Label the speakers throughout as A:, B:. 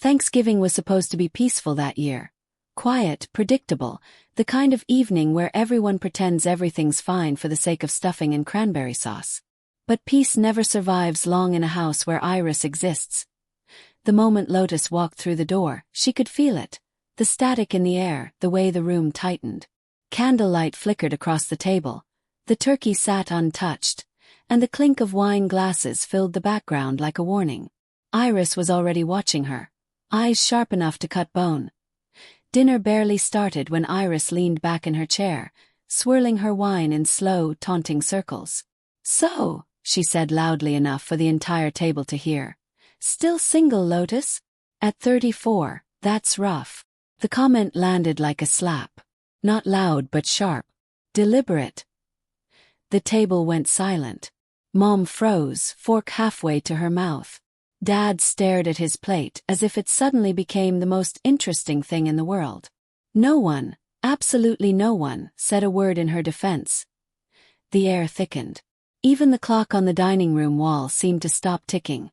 A: Thanksgiving was supposed to be peaceful that year. Quiet, predictable, the kind of evening where everyone pretends everything's fine for the sake of stuffing and cranberry sauce. But peace never survives long in a house where Iris exists. The moment Lotus walked through the door, she could feel it. The static in the air, the way the room tightened. Candlelight flickered across the table. The turkey sat untouched, and the clink of wine glasses filled the background like a warning. Iris was already watching her, eyes sharp enough to cut bone. Dinner barely started when Iris leaned back in her chair, swirling her wine in slow, taunting circles. "So," she said loudly enough for the entire table to hear. "Still single, Lotus? At 34, that's rough." The comment landed like a slap. Not loud but sharp. Deliberate. The table went silent. Mom froze, fork halfway to her mouth. Dad stared at his plate as if it suddenly became the most interesting thing in the world. No one, absolutely no one, said a word in her defense. The air thickened. Even the clock on the dining room wall seemed to stop ticking.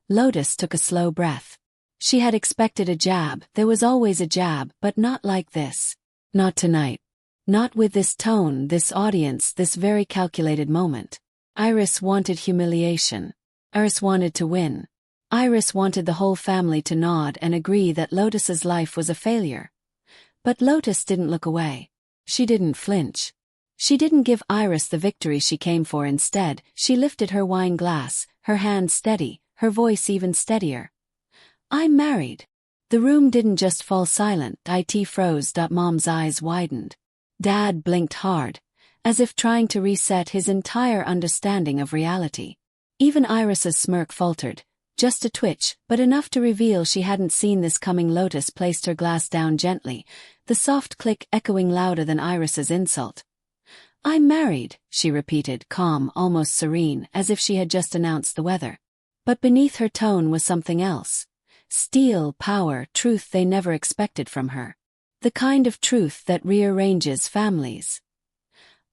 A: Lotus took a slow breath. She had expected a jab, there was always a jab, but not like this. Not tonight. Not with this tone, this audience, this very calculated moment. Iris wanted humiliation. Iris wanted to win. Iris wanted the whole family to nod and agree that Lotus's life was a failure. But Lotus didn't look away. She didn't flinch. She didn't give Iris the victory she came for. Instead, she lifted her wine glass, her hand steady, her voice even steadier. "I'm married." The room didn't just fall silent, it froze. Mom's eyes widened. Dad blinked hard, as if trying to reset his entire understanding of reality. Even Iris's smirk faltered, just a twitch, but enough to reveal she hadn't seen this coming. Lotus placed her glass down gently, the soft click echoing louder than Iris's insult. "I'm married," she repeated, calm, almost serene, as if she had just announced the weather. But beneath her tone was something else. Steel, power, truth they never expected from her. The kind of truth that rearranges families.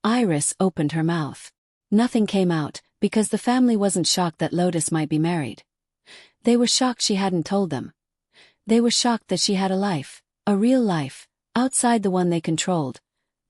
A: Iris opened her mouth. Nothing came out, because the family wasn't shocked that Lotus might be married. They were shocked she hadn't told them. They were shocked that she had a life, a real life, outside the one they controlled.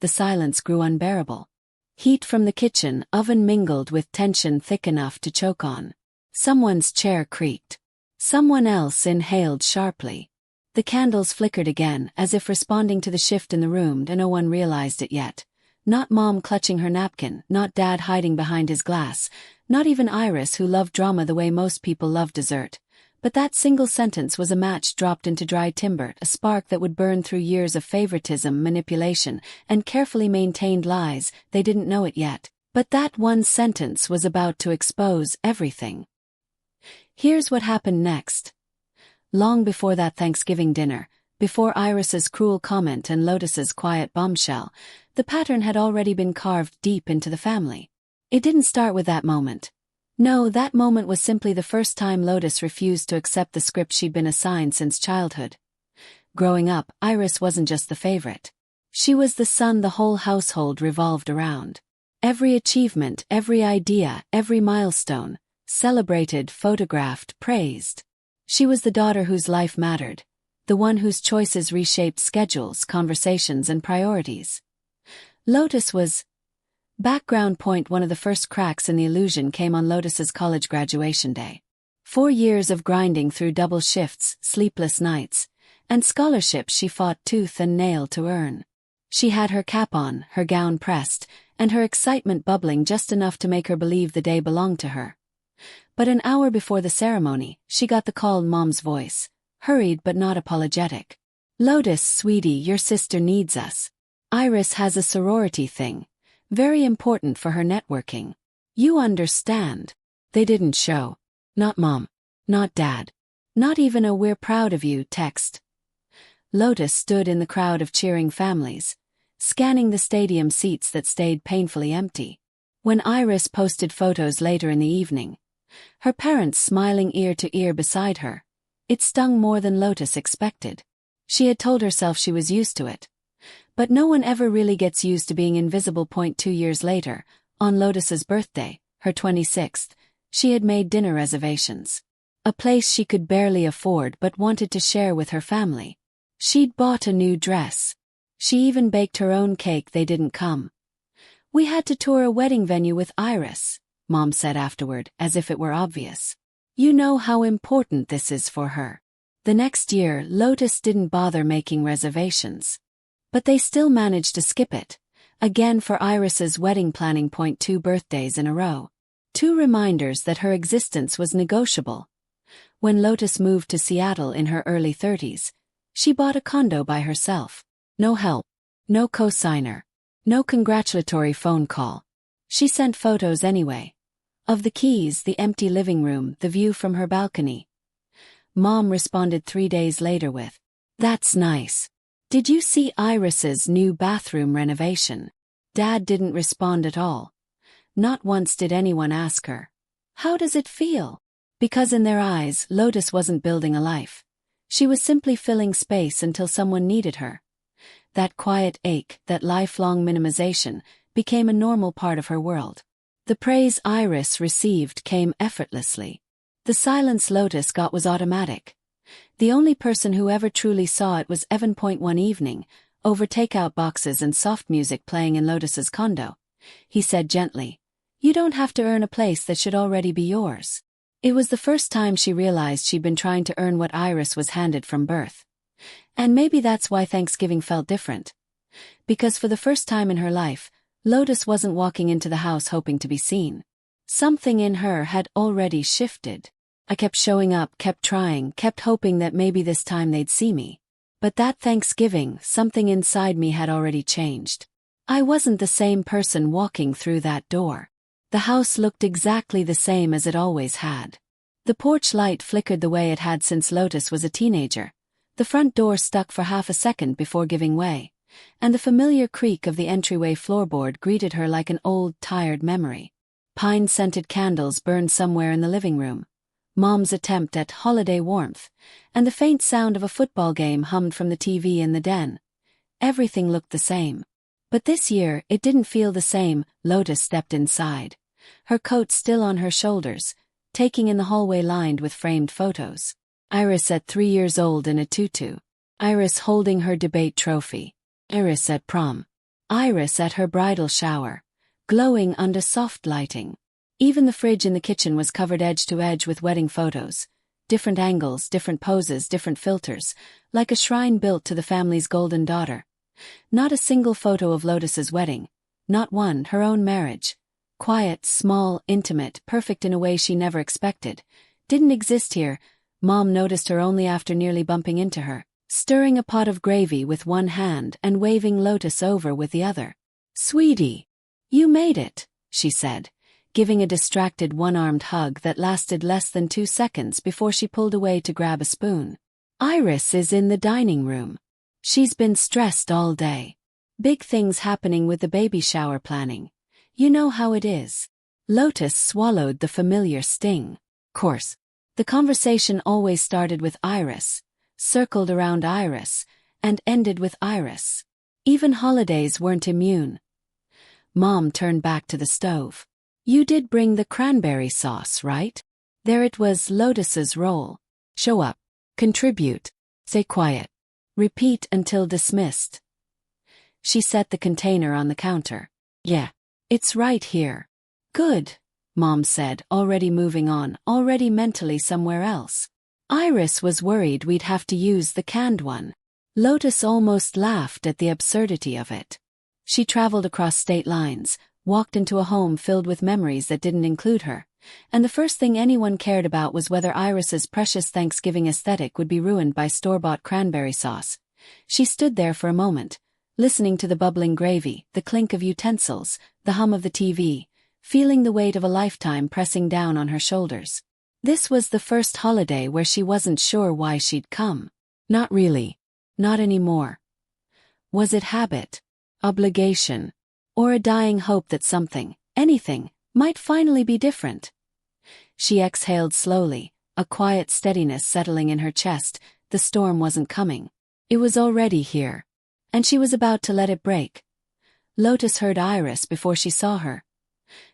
A: The silence grew unbearable. Heat from the kitchen oven mingled with tension thick enough to choke on. Someone's chair creaked. Someone else inhaled sharply. The candles flickered again, as if responding to the shift in the room, and no one realized it yet. Not Mom clutching her napkin, not Dad hiding behind his glass, not even Iris who loved drama the way most people love dessert. But that single sentence was a match dropped into dry timber, a spark that would burn through years of favoritism, manipulation, and carefully maintained lies. They didn't know it yet, but that one sentence was about to expose everything. Here's what happened next. Long before that Thanksgiving dinner, before Iris's cruel comment and Lotus's quiet bombshell, the pattern had already been carved deep into the family. It didn't start with that moment. No, that moment was simply the first time Lotus refused to accept the script she'd been assigned since childhood. Growing up, Iris wasn't just the favorite. She was the son the whole household revolved around. Every achievement, every idea, every milestone, celebrated, photographed, praised. She was the daughter whose life mattered, the one whose choices reshaped schedules, conversations, and priorities. Lotus was... Background point. One of the first cracks in the illusion came on Lotus's college graduation day. 4 years of grinding through double shifts, sleepless nights, and scholarships she fought tooth and nail to earn. She had her cap on, her gown pressed, and her excitement bubbling just enough to make her believe the day belonged to her. But an hour before the ceremony, she got the call. Mom's voice, hurried but not apologetic. "Lotus, sweetie, your sister needs us. Iris has a sorority thing. Very important for her networking. You understand." They didn't show. Not Mom. Not Dad. Not even a "we're proud of you" text. Lotus stood in the crowd of cheering families, scanning the stadium seats that stayed painfully empty. When Iris posted photos later in the evening, her parents smiling ear to ear beside her, it stung more than Lotus expected. She had told herself she was used to it. But no one ever really gets used to being invisible. 2 years later, on Lotus's birthday, her 26th, she had made dinner reservations. A place she could barely afford but wanted to share with her family. She'd bought a new dress. She even baked her own cake. They didn't come. "We had to tour a wedding venue with Iris," Mom said afterward, as if it were obvious. "You know how important this is for her." The next year, Lotus didn't bother making reservations. But they still managed to skip it. Again for Iris's wedding planning. 2 birthdays in a row. 2 reminders that her existence was negotiable. When Lotus moved to Seattle in her early 30s, she bought a condo by herself. No help. No cosigner. No congratulatory phone call. She sent photos anyway. Of the keys, the empty living room, the view from her balcony. Mom responded 3 days later with, "That's nice. Did you see Iris's new bathroom renovation?" Dad didn't respond at all. Not once did anyone ask her, "How does it feel?" Because in their eyes, Lotus wasn't building a life. She was simply filling space until someone needed her. That quiet ache, that lifelong minimization, became a normal part of her world. The praise Iris received came effortlessly. The silence Lotus got was automatic. The only person who ever truly saw it was Evan. One evening, over takeout boxes and soft music playing in Lotus's condo, he said gently, "You don't have to earn a place that should already be yours." It was the first time she realized she'd been trying to earn what Iris was handed from birth. And maybe that's why Thanksgiving felt different. Because for the first time in her life, Lotus wasn't walking into the house hoping to be seen. Something in her had already shifted. "I kept showing up, kept trying, kept hoping that maybe this time they'd see me. But that Thanksgiving, something inside me had already changed. I wasn't the same person walking through that door." The house looked exactly the same as it always had. The porch light flickered the way it had since Lotus was a teenager. The front door stuck for half a second before giving way, and the familiar creak of the entryway floorboard greeted her like an old, tired memory. Pine-scented candles burned somewhere in the living room. Mom's attempt at holiday warmth, and the faint sound of a football game hummed from the TV in the den. Everything looked the same. But this year, it didn't feel the same. Lotus stepped inside, her coat still on her shoulders, taking in the hallway lined with framed photos. Iris at 3 years old in a tutu. Iris holding her debate trophy. Iris at prom. Iris at her bridal shower, glowing under soft lighting. Even the fridge in the kitchen was covered edge to edge with wedding photos. Different angles, different poses, different filters, like a shrine built to the family's golden daughter. Not a single photo of Lotus's wedding. Not one, her own marriage. Quiet, small, intimate, perfect in a way she never expected. Didn't exist here. Mom noticed her only after nearly bumping into her, stirring a pot of gravy with one hand and waving Lotus over with the other. "Sweetie, you made it," she said, giving a distracted one-armed hug that lasted less than 2 seconds before she pulled away to grab a spoon. Iris is in the dining room. She's been stressed all day. Big things happening with the baby shower planning. You know how it is. Lotus swallowed the familiar sting. Course. The conversation always started with Iris, circled around Iris, and ended with Iris. Even holidays weren't immune. Mom turned back to the stove. "You did bring the cranberry sauce, right?" There it was, Lotus's role. Show up. Contribute. Stay quiet. Repeat until dismissed. She set the container on the counter. "Yeah. It's right here." "Good," Mom said, already moving on, already mentally somewhere else. Iris was worried we'd have to use the canned one. Lotus almost laughed at the absurdity of it. She traveled across state lines, walked into a home filled with memories that didn't include her, and the first thing anyone cared about was whether Iris's precious Thanksgiving aesthetic would be ruined by store-bought cranberry sauce. She stood there for a moment, listening to the bubbling gravy, the clink of utensils, the hum of the TV, feeling the weight of a lifetime pressing down on her shoulders. This was the first holiday where she wasn't sure why she'd come. Not really. Not anymore. Was it habit? Obligation? Or a dying hope that something, anything, might finally be different? She exhaled slowly, a quiet steadiness settling in her chest. The storm wasn't coming. It was already here. And she was about to let it break. Lotus heard Iris before she saw her.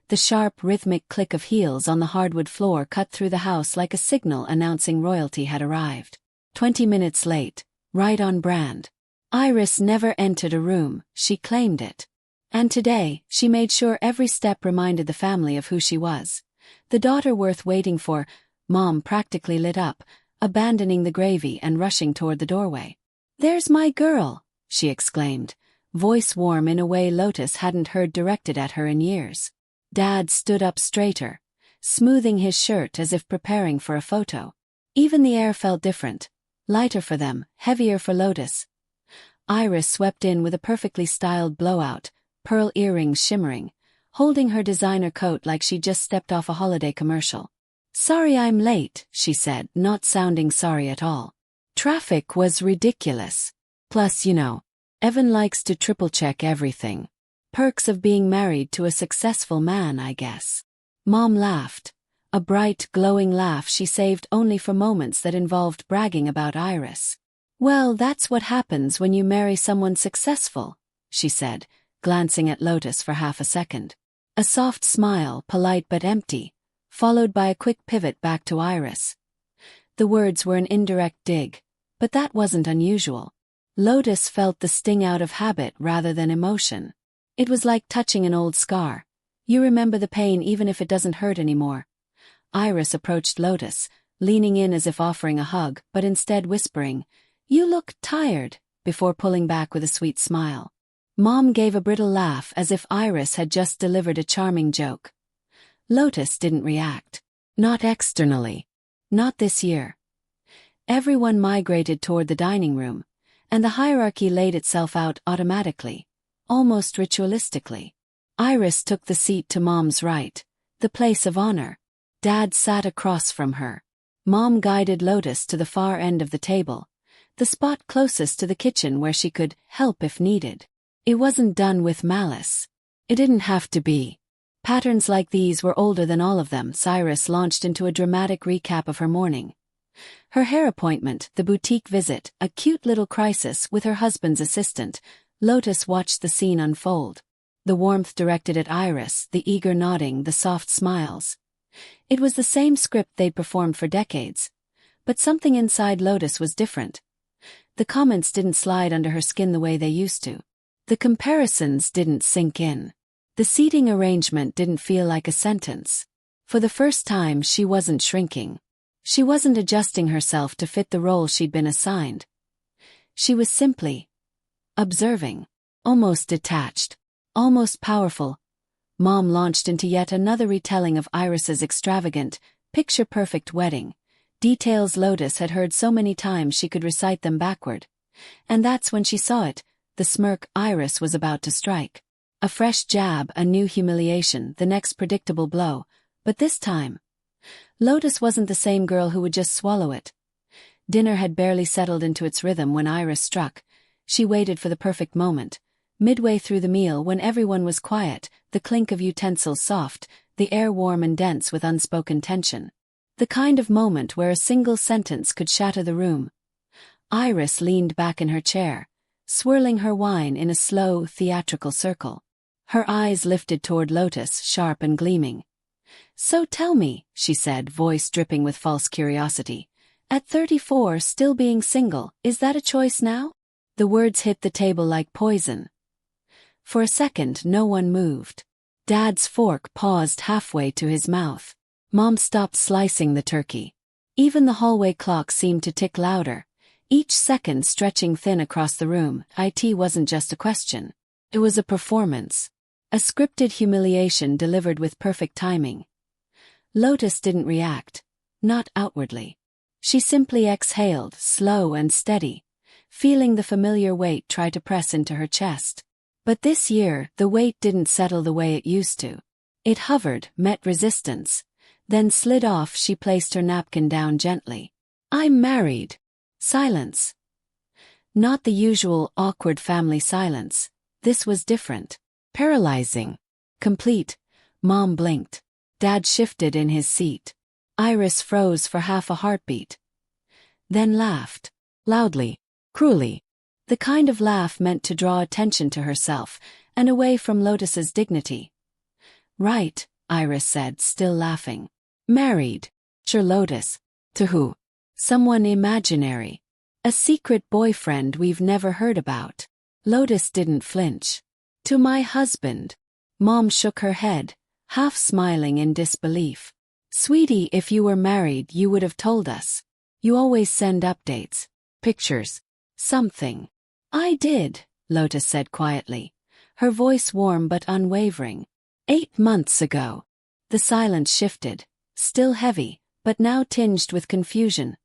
A: The sharp, rhythmic click of heels on the hardwood floor cut through the house like a signal announcing royalty had arrived. 20 minutes late, right on brand. Iris never entered a room, she claimed it. And today, she made sure every step reminded the family of who she was. The daughter worth waiting for. Mom practically lit up, abandoning the gravy and rushing toward the doorway. "There's my girl," she exclaimed, voice warm in a way Lotus hadn't heard directed at her in years. Dad stood up straighter, smoothing his shirt as if preparing for a photo. Even the air felt different, lighter for them, heavier for Lotus. Iris swept in with a perfectly styled blowout, pearl earrings shimmering, holding her designer coat like she'd just stepped off a holiday commercial. "Sorry I'm late," she said, not sounding sorry at all. "Traffic was ridiculous. Plus, Evan likes to triple-check everything. Perks of being married to a successful man, I guess." Mom laughed, a bright, glowing laugh she saved only for moments that involved bragging about Iris. "Well, that's what happens when you marry someone successful," she said, glancing at Lotus for half a second. A soft smile, polite but empty, followed by a quick pivot back to Iris. The words were an indirect dig, but that wasn't unusual. Lotus felt the sting out of habit rather than emotion. It was like touching an old scar. You remember the pain even if it doesn't hurt anymore. Iris approached Lotus, leaning in as if offering a hug, but instead whispering, "You look tired," before pulling back with a sweet smile. Mom gave a brittle laugh as if Iris had just delivered a charming joke. Lotus didn't react. Not externally. Not this year. Everyone migrated toward the dining room, and the hierarchy laid itself out automatically, almost ritualistically. Iris took the seat to Mom's right, the place of honor. Dad sat across from her. Mom guided Lotus to the far end of the table, the spot closest to the kitchen where she could help if needed. It wasn't done with malice. It didn't have to be. Patterns like these were older than all of them. Iris launched into a dramatic recap of her morning. Her hair appointment, the boutique visit, a cute little crisis with her husband's assistant. Lotus watched the scene unfold. The warmth directed at Iris, the eager nodding, the soft smiles. It was the same script they'd performed for decades. But something inside Lotus was different. The comments didn't slide under her skin the way they used to. The comparisons didn't sink in. The seating arrangement didn't feel like a sentence. For the first time, she wasn't shrinking. She wasn't adjusting herself to fit the role she'd been assigned. She was simply observing, almost detached, almost powerful. Mom launched into yet another retelling of Iris's extravagant, picture-perfect wedding, details Lotus had heard so many times she could recite them backward. And that's when she saw it, the smirk Iris was about to strike. A fresh jab, a new humiliation, the next predictable blow. But this time, Lotus wasn't the same girl who would just swallow it. Dinner had barely settled into its rhythm when Iris struck. She waited for the perfect moment. Midway through the meal, when everyone was quiet, the clink of utensils soft, the air warm and dense with unspoken tension. The kind of moment where a single sentence could shatter the room. Iris leaned back in her chair, swirling her wine in a slow, theatrical circle. Her eyes lifted toward Lotus, sharp and gleaming. "So tell me," she said, voice dripping with false curiosity. "At 34, still being single, is that a choice now?" The words hit the table like poison. For a second, no one moved. Dad's fork paused halfway to his mouth. Mom stopped slicing the turkey. Even the hallway clock seemed to tick louder, each second stretching thin across the room. It wasn't just a question. It was a performance. A scripted humiliation delivered with perfect timing. Lotus didn't react, not outwardly. She simply exhaled, slow and steady, feeling the familiar weight try to press into her chest. But this year, the weight didn't settle the way it used to. It hovered, met resistance, then slid off. She placed her napkin down gently. "I'm married." Silence. Not the usual awkward family silence. This was different. Paralyzing. Complete. Mom blinked. Dad shifted in his seat. Iris froze for half a heartbeat. Then laughed. Loudly. Cruelly. The kind of laugh meant to draw attention to herself, and away from Lotus's dignity. "Right," Iris said, still laughing. Married. Sure, Lotus. To who? Someone imaginary. A secret boyfriend we've never heard about. Lotus didn't flinch. To my husband. Mom shook her head, half smiling in disbelief. Sweetie, if you were married you would have told us. You always send updates. Pictures. Something. I did, Lotus said quietly, her voice warm but unwavering. 8 months ago. The silence shifted, still heavy, but now tinged with confusion.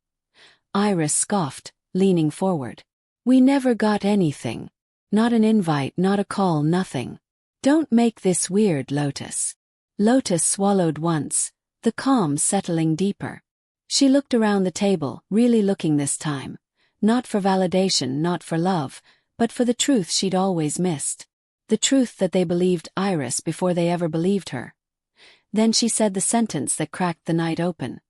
A: Iris scoffed, leaning forward. We never got anything. Not an invite, not a call, nothing. Don't make this weird, Lotus. Lotus swallowed once, the calm settling deeper. She looked around the table, really looking this time. Not for validation, not for love, but for the truth she'd always missed. The truth that they believed Iris before they ever believed her. Then she said the sentence that cracked the night open.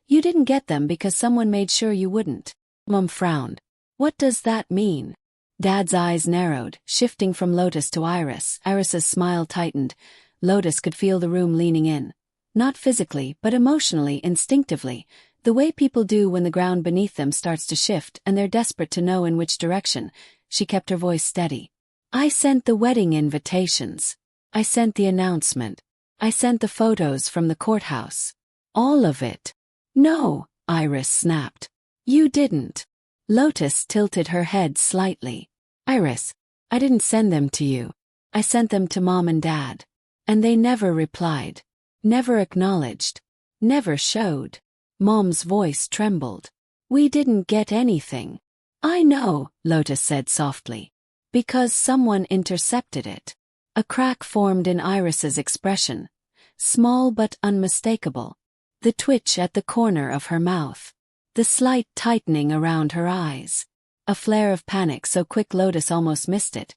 A: You didn't get them because someone made sure you wouldn't. Mom frowned. What does that mean? Dad's eyes narrowed, shifting from Lotus to Iris. Iris's smile tightened. Lotus could feel the room leaning in. Not physically, but emotionally, instinctively, the way people do when the ground beneath them starts to shift and they're desperate to know in which direction. She kept her voice steady. I sent the wedding invitations. I sent the announcement. I sent the photos from the courthouse. All of it. No, Iris snapped. You didn't. Lotus tilted her head slightly. Iris, I didn't send them to you. I sent them to Mom and Dad. And they never replied. Never acknowledged. Never showed. Mom's voice trembled. We didn't get anything. I know, Lotus said softly. Because someone intercepted it. A crack formed in Iris's expression. Small but unmistakable. The twitch at the corner of her mouth. The slight tightening around her eyes. A flare of panic so quick Lotus almost missed it.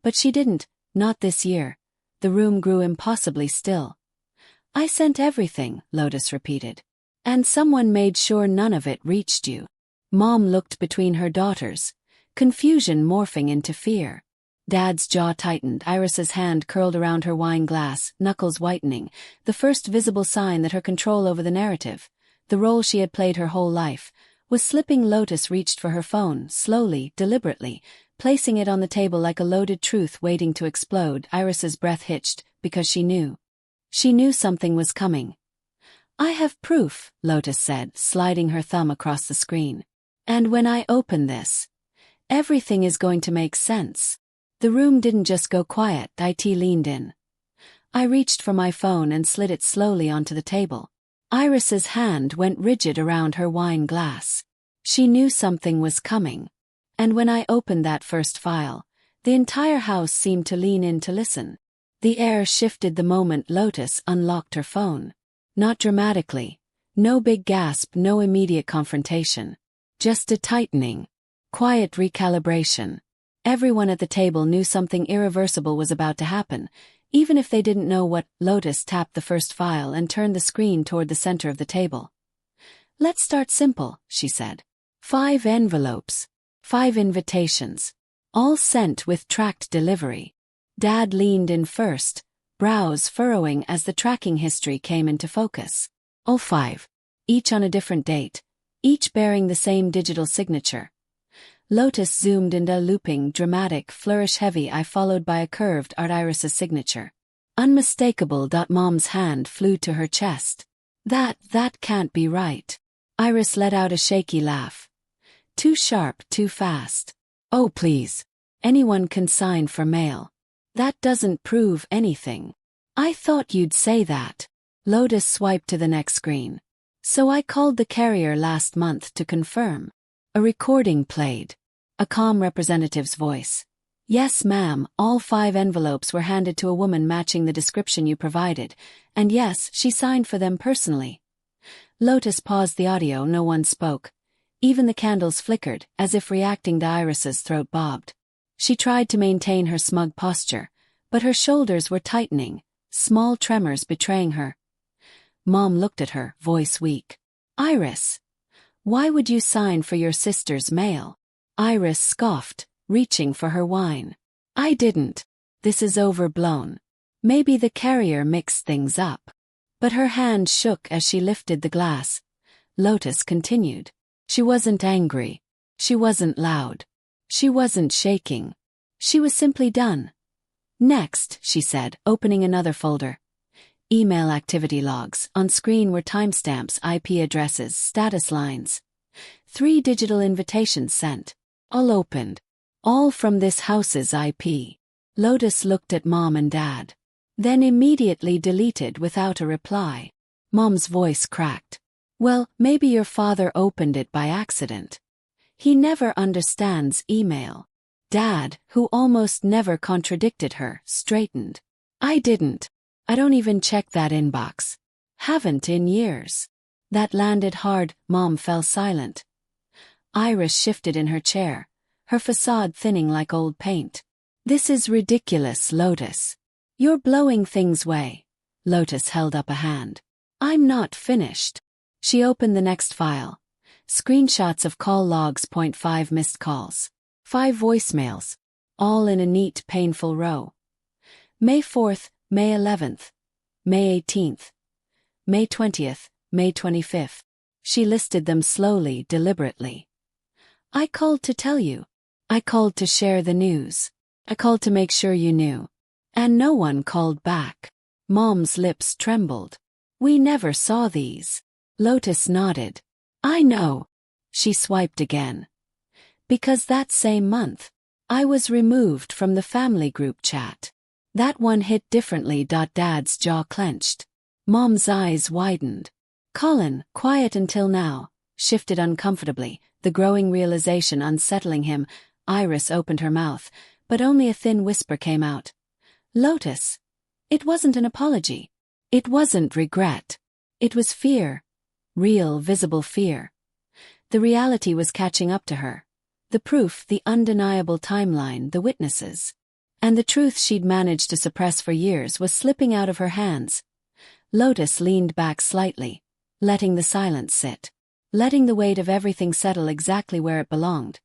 A: But she didn't, not this year. The room grew impossibly still. I sent everything, Lotus repeated. And someone made sure none of it reached you. Mom looked between her daughters, confusion morphing into fear. Dad's jaw tightened, Iris's hand curled around her wine glass, knuckles whitening, the first visible sign that her control over the narrative, the role she had played her whole life, was slipping. Lotus reached for her phone, slowly, deliberately, placing it on the table like a loaded truth waiting to explode. Iris's breath hitched, because she knew. She knew something was coming. I have proof, Lotus said, sliding her thumb across the screen. And when I open this, everything is going to make sense. The room didn't just go quiet. It leaned in. I reached for my phone and slid it slowly onto the table. Iris's hand went rigid around her wine glass. She knew something was coming. And when I opened that first file, the entire house seemed to lean in to listen. The air shifted the moment Lotus unlocked her phone. Not dramatically. No big gasp, no immediate confrontation. Just a tightening. Quiet recalibration. Everyone at the table knew something irreversible was about to happen, even if they didn't know what. Lotus tapped the first file and turned the screen toward the center of the table. Let's start simple, she said. 5 envelopes. 5 invitations. All sent with tracked delivery. Dad leaned in first, brows furrowing as the tracking history came into focus. All 5. Each on a different date. Each bearing the same digital signature. Lotus zoomed into a looping, dramatic, flourish-heavy eye followed by a curved Iris's signature. Unmistakable. Mom's hand flew to her chest. That can't be right. Iris let out a shaky laugh. Too sharp, too fast. Oh please. Anyone can sign for mail. That doesn't prove anything. I thought you'd say that. Lotus swiped to the next screen. So I called the carrier last month to confirm. A recording played. A calm representative's voice. Yes, ma'am, all 5 envelopes were handed to a woman matching the description you provided, and yes, she signed for them personally. Lotus paused the audio. No one spoke. Even the candles flickered, as if reacting to Iris's throat bobbed. She tried to maintain her smug posture, but her shoulders were tightening, small tremors betraying her. Mom looked at her, voice weak. Iris. Why would you sign for your sister's mail? Iris scoffed, reaching for her wine. I didn't. This is overblown. Maybe the carrier mixed things up. But her hand shook as she lifted the glass. Lotus continued. She wasn't angry. She wasn't loud. She wasn't shaking. She was simply done. Next, she said, opening another folder. Email activity logs. On screen were timestamps, IP addresses, status lines. 3 digital invitations sent. All opened. All from this house's IP. Lotus looked at Mom and Dad. Then immediately deleted without a reply. Mom's voice cracked. Well, maybe your father opened it by accident. He never understands email. Dad, who almost never contradicted her, straightened. I didn't. I don't even check that inbox. Haven't in years. That landed hard. Mom fell silent. Iris shifted in her chair, her facade thinning like old paint. This is ridiculous, Lotus. You're blowing things away. Lotus held up a hand. I'm not finished. She opened the next file. Screenshots of call logs. 5 missed calls. 5 voicemails. All in a neat, painful row. May 4th, May 11th, May 18th, May 20th, May 25th. She listed them slowly, deliberately. I called to tell you. I called to share the news. I called to make sure you knew. And no one called back. Mom's lips trembled. We never saw these. Lotus nodded. I know. She swiped again. Because that same month, I was removed from the family group chat. That one hit differently. Dad's jaw clenched. Mom's eyes widened. Colin, quiet until now, shifted uncomfortably, the growing realization unsettling him. Iris opened her mouth, but only a thin whisper came out. Lotus. It wasn't an apology. It wasn't regret. It was fear. Real, visible fear. The reality was catching up to her. The proof, the undeniable timeline, the witnesses. And the truth she'd managed to suppress for years was slipping out of her hands. Lotus leaned back slightly, letting the silence sit. Letting the weight of everything settle exactly where it belonged.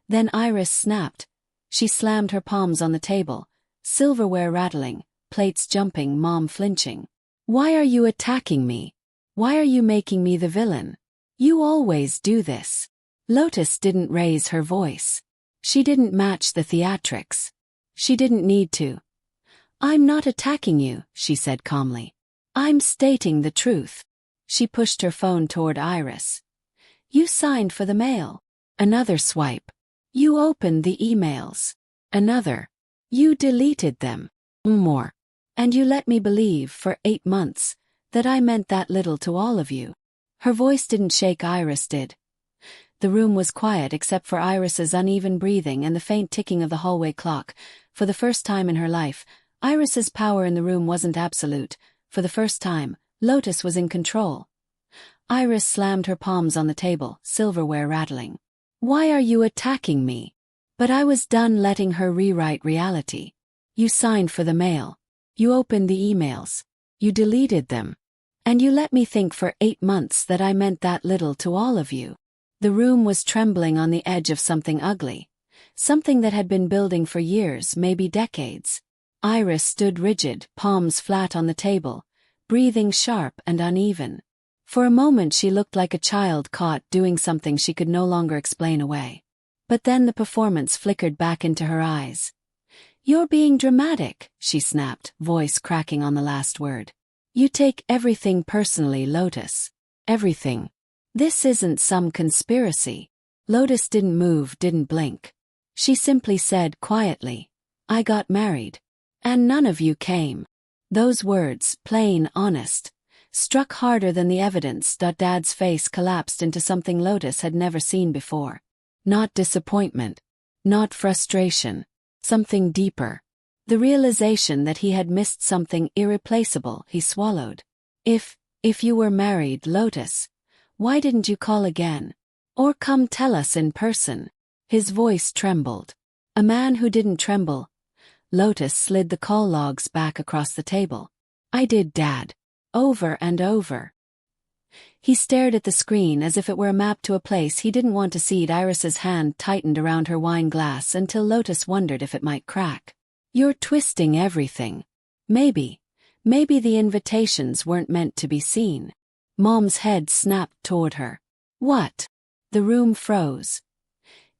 A: Then Iris snapped. She slammed her palms on the table, silverware rattling, plates jumping, Mom flinching. Why are you attacking me? Why are you making me the villain? You always do this. Lotus didn't raise her voice. She didn't match the theatrics. She didn't need to. I'm not attacking you, she said calmly. I'm stating the truth. She pushed her phone toward Iris. You signed for the mail. Another swipe. You opened the emails. Another. You deleted them. More. And you let me believe for 8 months that I meant that little to all of you. Her voice didn't shake, Iris did. The room was quiet except for Iris's uneven breathing and the faint ticking of the hallway clock. For the first time in her life, Iris's power in the room wasn't absolute. For the first time, Lotus was in control. Iris slammed her palms on the table, silverware rattling. Why are you attacking me? But I was done letting her rewrite reality. You signed for the mail. You opened the emails. You deleted them. And you let me think for 8 months that I meant that little to all of you. The room was trembling on the edge of something ugly. Something that had been building for years, maybe decades. Iris stood rigid, palms flat on the table, breathing sharp and uneven. For a moment she looked like a child caught doing something she could no longer explain away. But then the performance flickered back into her eyes. You're being dramatic, she snapped, voice cracking on the last word. You take everything personally, Lotus. Everything. This isn't some conspiracy. Lotus didn't move, didn't blink. She simply said quietly, I got married. And none of you came. Those words, plain, honest, struck harder than the evidence. Dad's face collapsed into something Lotus had never seen before. Not disappointment. Not frustration. Something deeper. The realization that he had missed something irreplaceable. He swallowed. If you were married, Lotus, why didn't you call again? Or come tell us in person? His voice trembled. A man who didn't tremble. Lotus slid the call logs back across the table. I did, Dad. Over and over. He stared at the screen as if it were a map to a place he didn't want to see. Iris's hand tightened around her wine glass until Lotus wondered if it might crack. You're twisting everything. Maybe the invitations weren't meant to be seen. Mom's head snapped toward her. What? The room froze.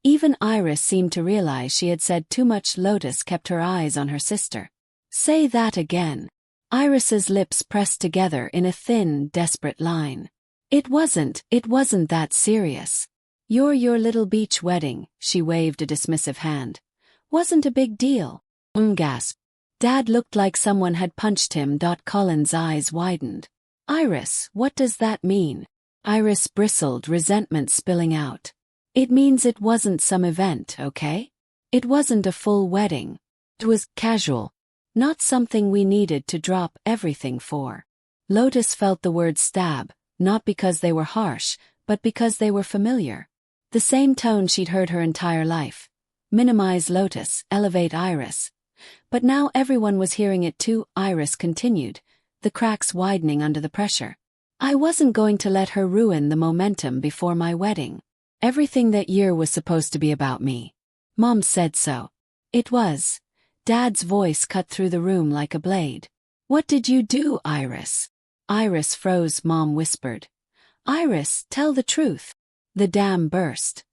A: Even Iris seemed to realize she had said too much. Lotus kept her eyes on her sister. Say that again. Iris's lips pressed together in a thin, desperate line. It wasn't that serious. Your little beach wedding, she waved a dismissive hand. Wasn't a big deal. Gasped. Dad looked like someone had punched him. Colin's eyes widened. Iris, what does that mean? Iris bristled, resentment spilling out. It means it wasn't some event, okay? It wasn't a full wedding. It was casual. Not something we needed to drop everything for. Lotus felt the words stab, not because they were harsh, but because they were familiar. The same tone she'd heard her entire life. Minimize Lotus, elevate Iris. But now everyone was hearing it too. Iris continued, the cracks widening under the pressure. I wasn't going to let her ruin the momentum before my wedding. Everything that year was supposed to be about me. Mom said so. It was. Dad's voice cut through the room like a blade. What did you do, Iris? Iris froze. Mom whispered. Iris, tell the truth. The dam burst.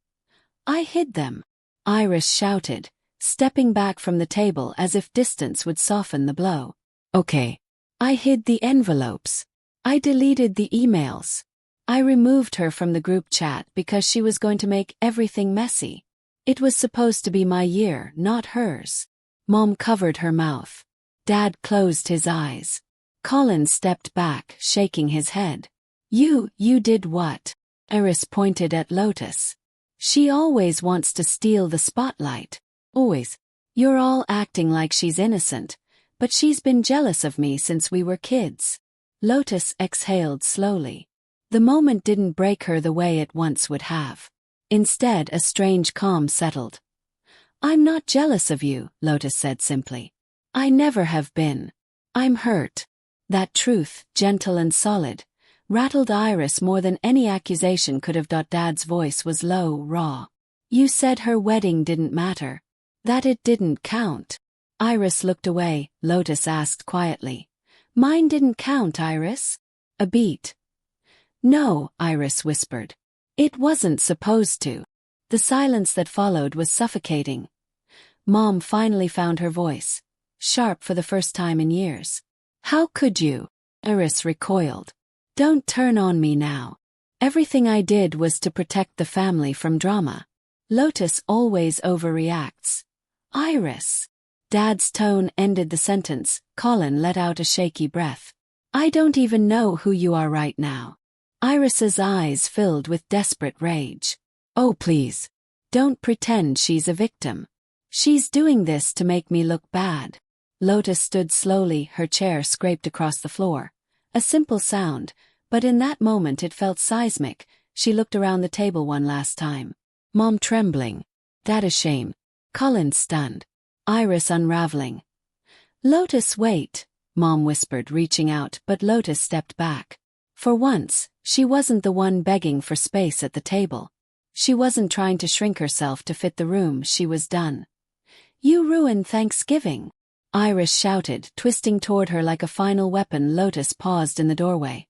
A: I hid them. Iris shouted, stepping back from the table as if distance would soften the blow. Okay. I hid the envelopes. I deleted the emails. I removed her from the group chat because she was going to make everything messy. It was supposed to be my year, not hers. Mom covered her mouth. Dad closed his eyes. Colin stepped back, shaking his head. You did what? Iris pointed at Lotus. She always wants to steal the spotlight. Always. You're all acting like she's innocent, but she's been jealous of me since we were kids. Lotus exhaled slowly. The moment didn't break her the way it once would have. Instead, a strange calm settled. I'm not jealous of you, Lotus said simply. I never have been. I'm hurt. That truth, gentle and solid, rattled Iris more than any accusation could have. Dad's voice was low, raw. You said her wedding didn't matter. That it didn't count. Iris looked away. Lotus asked quietly. Mine didn't count, Iris? A beat. No, Iris whispered. It wasn't supposed to. The silence that followed was suffocating. Mom finally found her voice, sharp for the first time in years. How could you? Iris recoiled. Don't turn on me now. Everything I did was to protect the family from drama. Lotus always overreacts. Iris. Dad's tone ended the sentence. Colin let out a shaky breath. I don't even know who you are right now. Iris's eyes filled with desperate rage. Oh please. Don't pretend she's a victim. She's doing this to make me look bad. Lotus stood slowly, her chair scraped across the floor. A simple sound, but in that moment it felt seismic. She looked around the table one last time. Mom trembling. Dad ashamed. Colin stunned. Iris unraveling. Lotus, wait, Mom whispered, reaching out, but Lotus stepped back. For once, she wasn't the one begging for space at the table. She wasn't trying to shrink herself to fit the room. She was done. You ruined Thanksgiving. Iris shouted, twisting toward her like a final weapon. Lotus paused in the doorway.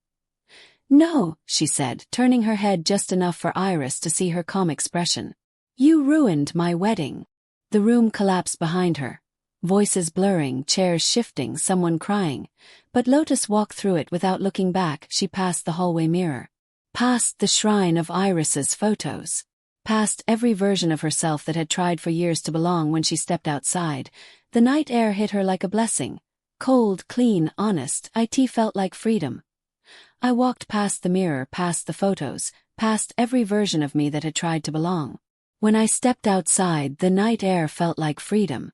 A: No, she said, turning her head just enough for Iris to see her calm expression. You ruined my wedding. The room collapsed behind her. Voices blurring, chairs shifting, someone crying. But Lotus walked through it without looking back. She passed the hallway mirror. Past the shrine of Iris's photos. Past every version of herself that had tried for years to belong. When she stepped outside, the night air hit her like a blessing. Cold, clean, honest. It felt like freedom. I walked past the mirror, past the photos, past every version of me that had tried to belong. When I stepped outside, the night air felt like freedom.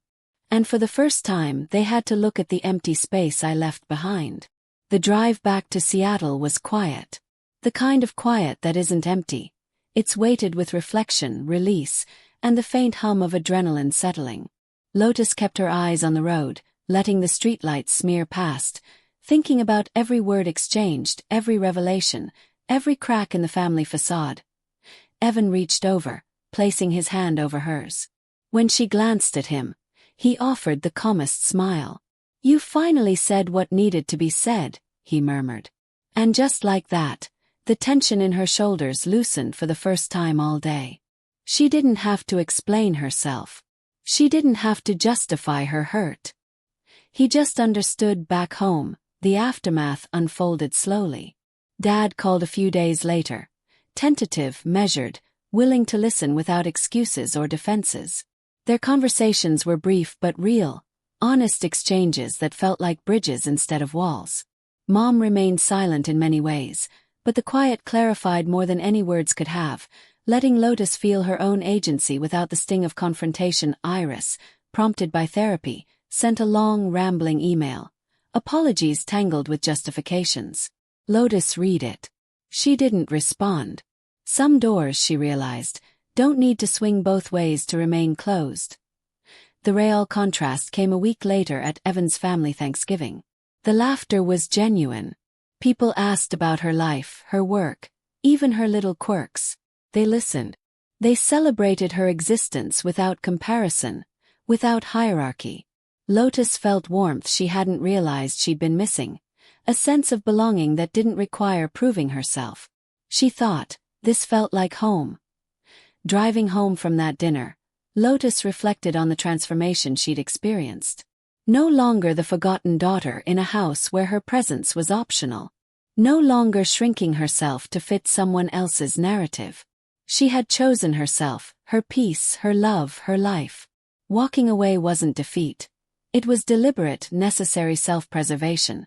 A: And for the first time, they had to look at the empty space I left behind. The drive back to Seattle was quiet. The kind of quiet that isn't empty. It's weighted with reflection, release, and the faint hum of adrenaline settling. Lotus kept her eyes on the road, letting the streetlights smear past, thinking about every word exchanged, every revelation, every crack in the family facade. Evan reached over, placing his hand over hers. When she glanced at him, he offered the calmest smile. "You finally said what needed to be said," he murmured. And just like that, the tension in her shoulders loosened for the first time all day. She didn't have to explain herself. She didn't have to justify her hurt. He just understood back home. The aftermath unfolded slowly. Dad called a few days later. Tentative, measured, willing to listen without excuses or defenses. Their conversations were brief but real, honest exchanges that felt like bridges instead of walls. Mom remained silent in many ways, but the quiet clarified more than any words could have, letting Lotus feel her own agency without the sting of confrontation. Iris, prompted by therapy, sent a long, rambling email. Apologies tangled with justifications. Lotus read it. She didn't respond. Some doors, she realized, don't need to swing both ways to remain closed. The real contrast came a week later at Evan's family Thanksgiving. The laughter was genuine. People asked about her life, her work, even her little quirks. They listened. They celebrated her existence without comparison, without hierarchy. Lotus felt warmth she hadn't realized she'd been missing, a sense of belonging that didn't require proving herself. She thought, this felt like home. Driving home from that dinner, Lotus reflected on the transformation she'd experienced. No longer the forgotten daughter in a house where her presence was optional. No longer shrinking herself to fit someone else's narrative. She had chosen herself, her peace, her love, her life. Walking away wasn't defeat. It was deliberate, necessary self-preservation.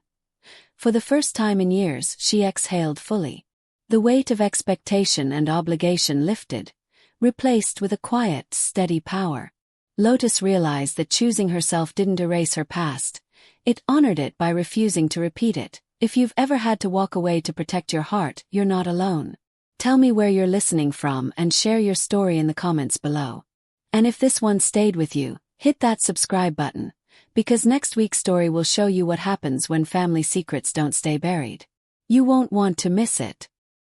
A: For the first time in years, she exhaled fully. The weight of expectation and obligation lifted, replaced with a quiet, steady power. Lotus realized that choosing herself didn't erase her past. It honored it by refusing to repeat it. If you've ever had to walk away to protect your heart, you're not alone. Tell me where you're listening from and share your story in the comments below. And if this one stayed with you, hit that subscribe button, because next week's story will show you what happens when family secrets don't stay buried. You won't want to miss it.